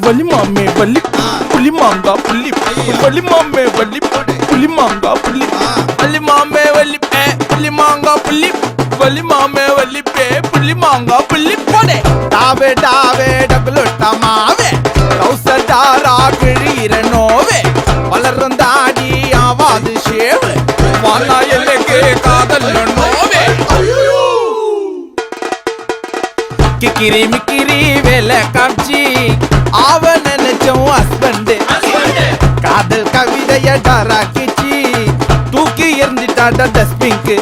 வலி மாமே வலி புலி மாங்கா புள்ளி வலி மாமே வலி புலி மாங்கா புள்ளி வலி மாமே வலி புலி மாங்கா புள்ளி வலி மாமே வலி புலி மாங்கா புள்ளி போடே டாவே டாவே டபுளுட்டா மாவே கௌசடாரா கிழிற நோவே வளரும் தாடி ஆவாது ஷேவு வானா எல்லைக்கு காதல் நோவே கிக்கிரி மிக்கிரி வேலை காட்சி அவன் நினைச்சோம் ஹஸ்பண்ட் காதல் கவிதைய டராக்கிச்சு தூக்கி எறிஞ்சிட்டாட டஸ்பிங்க்கு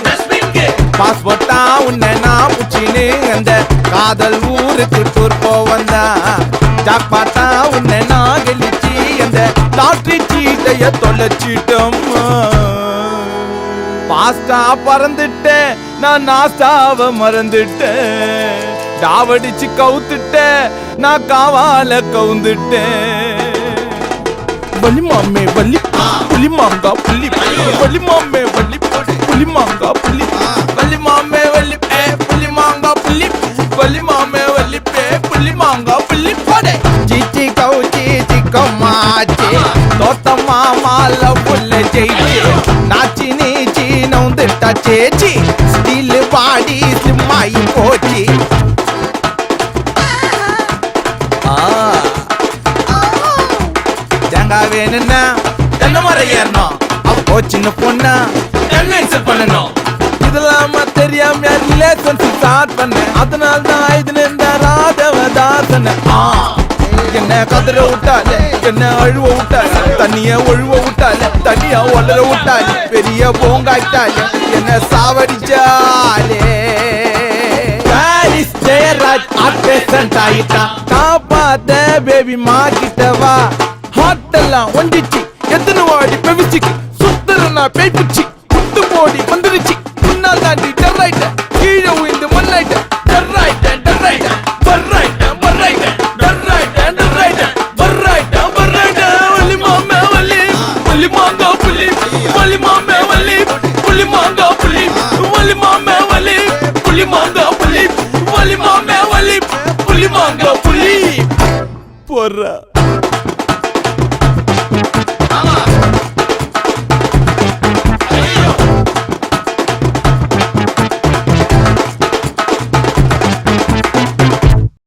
பாஸ்போர்ட்டா உன்னை நான் புச்சின்னு அந்த காதல் ஊருக்கு டூர் போவந்தா ஜாக்பாட்டா உன்னை நான் கழிச்சு அந்த லாட்ரி சீட்டைய தொலைச்சிட்டோம் பாஸ்டா பறந்துட்டேன் நான் நாஸ்டாவ மறந்துட்டேன் டாவடிச்சு கவுத்துட்டேன் நான் காவால கவுந்துட்டேன் வலி மாமே வலி புலி மாங்கா புள்ளி வலி மாமே வலி புலி மாங்கா புள்ளி வலி மாமே வலி புலி மாங்கா புள்ளி வலி மாமே வலி புலி மாங்கா புள்ளி போடே ஜிச்சி கவுச்சி சிக்கம்மாச்சி தோத்தம்மா மால புல்ல ஜெயிச்சி நாச்சி நீச்சி நவுந்துட்டா சேச்சி ஸ்டீல் பாடி சிம்மாயி போச்சி தேங்காய் வேணும்னா தென்னை மரம் ஏறணும் அப்போ சின்ன பொண்ணா என்ன இன்சல்ட் பண்ணணும் இதெல்லாம் தெரியாம ரிலேஷன்ஷிப் ஸ்டார்ட் பண்ணேன் அதனால தான் இது இந்த ராதவதாசன என்ன கதற விட்டாலே என்ன அழுவ விட்டாலே தண்ணிய ஒழுவ விட்டாலே தண்ணிய ஒளர விட்டாலே பெரிய போங்காயிட்டாலே என்ன சாவடிச்சாலே ஜெயராஜ் ஆர்டிஸ்ட் ஆயிட்டா காப்பாத்த பேபி மாக்கிட்டவா ஹாட்டெல்லாம் ஒண்டிச்சு எத்தனை வாடி பெவிச்சிக்கு சுத்துறனா பேய்பிச்சு